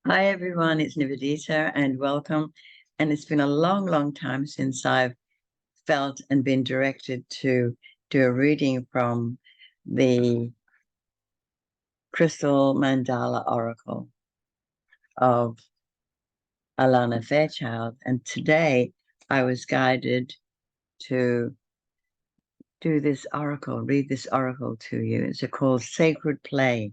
Hi everyone, it's Nivedita and welcome. And it's been a long, long time since I've felt and been directed to do a reading from the Crystal Mandala Oracle of Alana Fairchild. And today I was guided to do this oracle, read this oracle to you. It's called Sacred Play.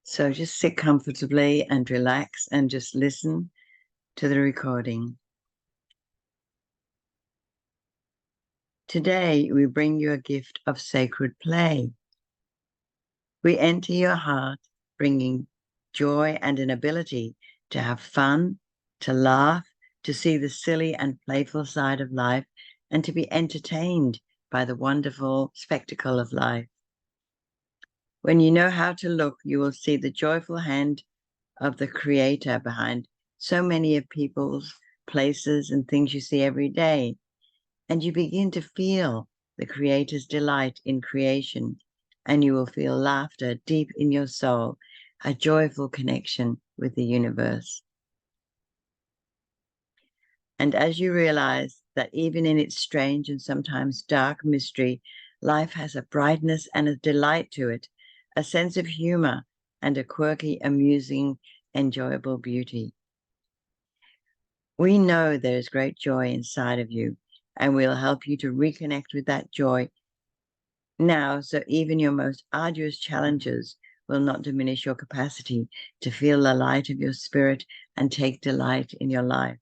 So just sit comfortably and relax and just listen to the recording. Today, we bring you a gift of sacred play. We enter your heart, bringing joy and an ability to have fun, to laugh, to see the silly and playful side of life, and to be entertained by the wonderful spectacle of life. When you know how to look, you will see the joyful hand of the Creator behind so many of people's places and things you see every day. And you begin to feel the Creator's delight in creation, and you will feel laughter deep in your soul, a joyful connection with the universe. And as you realize that even in its strange and sometimes dark mystery, life has a brightness and a delight to it, a sense of humor and a quirky, amusing, enjoyable beauty. We know there is great joy inside of you, and we'll help you to reconnect with that joy now, so even your most arduous challenges will not diminish your capacity to feel the light of your spirit and take delight in your life.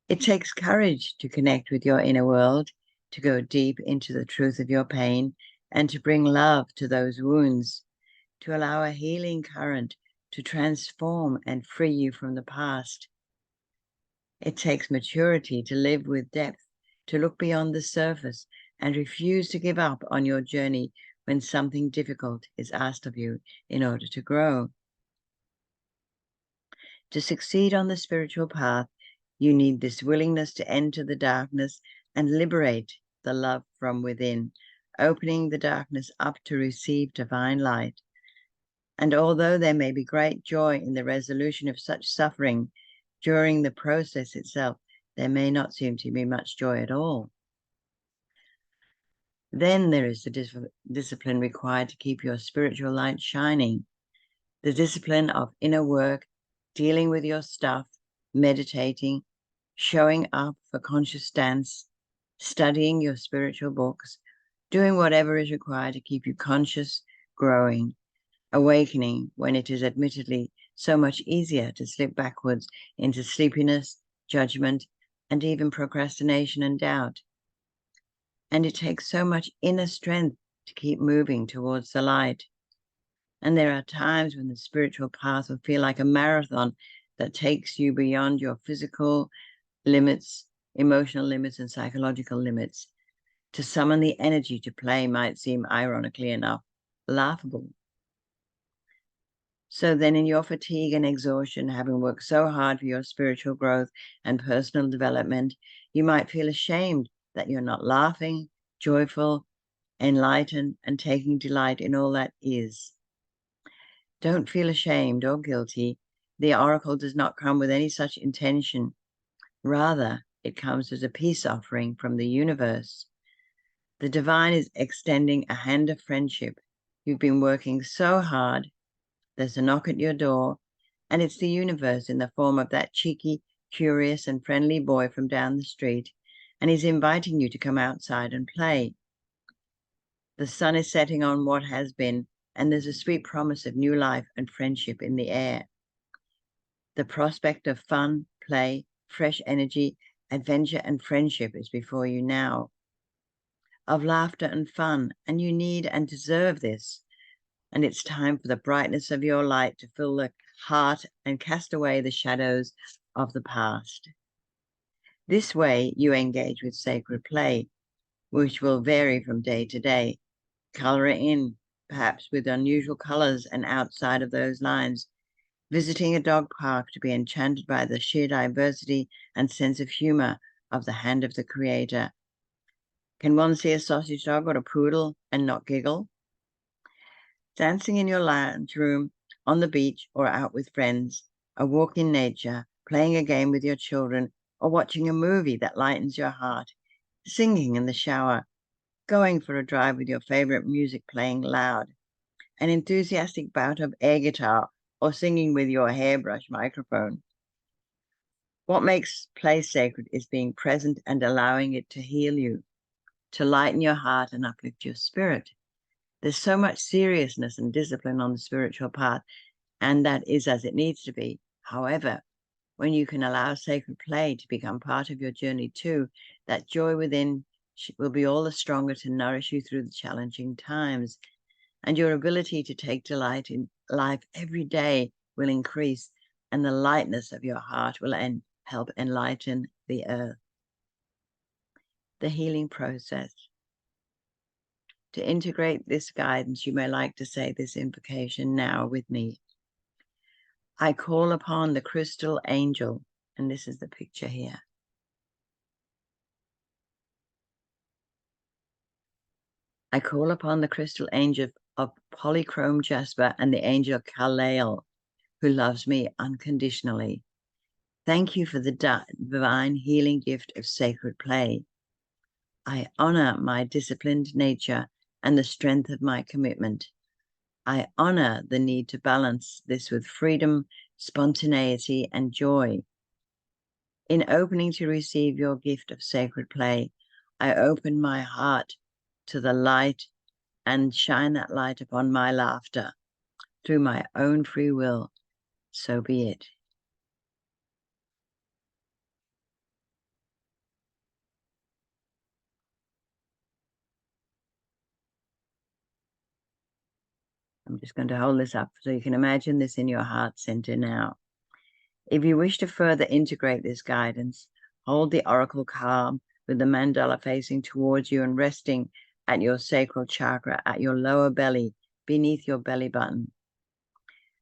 It takes courage to connect with your inner world, to go deep into the truth of your pain, and to bring love to those wounds, to allow a healing current to transform and free you from the past. It takes maturity to live with depth, to look beyond the surface and refuse to give up on your journey when something difficult is asked of you in order to grow. To succeed on the spiritual path, you need this willingness to enter the darkness and liberate the love from within, opening the darkness up to receive divine light. And although there may be great joy in the resolution of such suffering, during the process itself, there may not seem to be much joy at all. Then there is the discipline required to keep your spiritual light shining, the discipline of inner work, dealing with your stuff, meditating, showing up for conscious dance, studying your spiritual books, doing whatever is required to keep you conscious, growing, awakening when it is admittedly so much easier to slip backwards into sleepiness, judgment, and even procrastination and doubt. And it takes so much inner strength to keep moving towards the light. And there are times when the spiritual path will feel like a marathon that takes you beyond your physical limits, emotional limits, and psychological limits. To summon the energy to play might seem, ironically enough, laughable. So then in your fatigue and exhaustion, having worked so hard for your spiritual growth and personal development, you might feel ashamed that you're not laughing, joyful, enlightened, and taking delight in all that is. Don't feel ashamed or guilty. The oracle does not come with any such intention. Rather, it comes as a peace offering from the universe. The divine is extending a hand of friendship. You've been working so hard. There's a knock at your door, and it's the universe in the form of that cheeky, curious, and friendly boy from down the street, and he's inviting you to come outside and play. The sun is setting on what has been, and there's a sweet promise of new life and friendship in the air. The prospect of fun, play, fresh energy, adventure, and friendship is before you now. Of laughter and fun, and you need and deserve this. And it's time for the brightness of your light to fill the heart and cast away the shadows of the past. This way, you engage with sacred play, which will vary from day to day. Color it in, perhaps with unusual colors, and outside of those lines, visiting a dog park to be enchanted by the sheer diversity and sense of humor of the hand of the Creator. Can one see a sausage dog or a poodle and not giggle? Dancing in your lounge room on the beach or out with friends, a walk in nature, playing a game with your children, or watching a movie that lightens your heart, singing in the shower, going for a drive with your favorite music playing loud, an enthusiastic bout of air guitar, or singing with your hairbrush microphone. What makes play sacred is being present and allowing it to heal you, to lighten your heart and uplift your spirit. There's so much seriousness and discipline on the spiritual path, and that is as it needs to be. However, when you can allow sacred play to become part of your journey too, that joy within will be all the stronger to nourish you through the challenging times. And your ability to take delight in life every day will increase, and the lightness of your heart will help enlighten the earth. The healing process. To integrate this guidance, you may like to say this invocation now with me. I call upon the crystal angel, and this is the picture here. I call upon the crystal angel of polychrome jasper and the angel Kalael, who loves me unconditionally. Thank you for the divine healing gift of sacred play. I honor my disciplined nature and the strength of my commitment. I honor the need to balance this with freedom, spontaneity, and joy. In opening to receive your gift of sacred play, I open my heart to the light and shine that light upon my laughter through my own free will. So be it. I'm just going to hold this up so you can imagine this in your heart center now. If you wish to further integrate this guidance, hold the oracle calm with the mandala facing towards you and resting at your sacral chakra at your lower belly, beneath your belly button.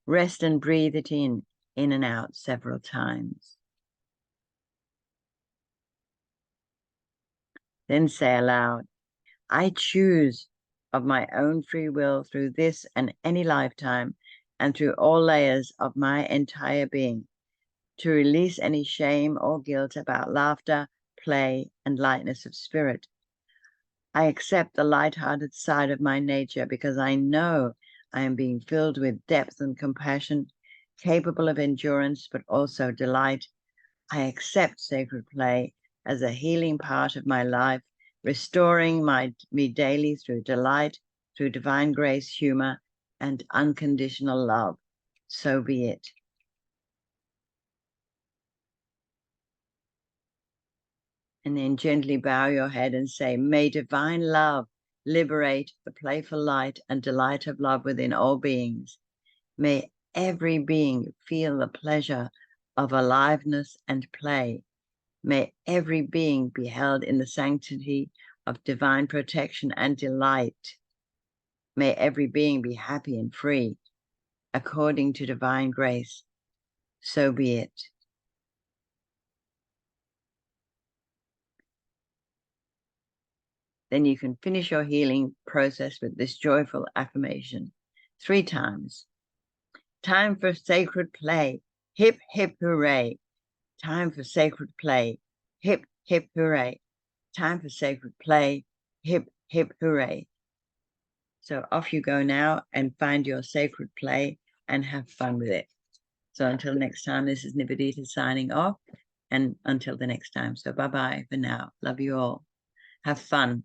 Rest and breathe it in and out several times. Then say aloud, I choose of my own free will through this and any lifetime and through all layers of my entire being to release any shame or guilt about laughter, play, and lightness of spirit. I accept the light-hearted side of my nature because I know I am being filled with depth and compassion, capable of endurance, but also delight. I accept sacred play as a healing part of my life, restoring me daily through delight, through divine grace, humor, and unconditional love. So be it. And then gently bow your head and say, may divine love liberate the playful light and delight of love within all beings. May every being feel the pleasure of aliveness and play. May every being be held in the sanctity of divine protection and delight. May every being be happy and free, according to divine grace. So be it. Then you can finish your healing process with this joyful affirmation 3 times. Time for sacred play. Hip, hip, hooray. Time for sacred play. Hip, hip, hooray. Time for sacred play. Hip, hip, hooray. So off you go now and find your sacred play and have fun with it. So until next time, this is Nivedita signing off. And until the next time. So bye-bye for now. Love you all. Have fun.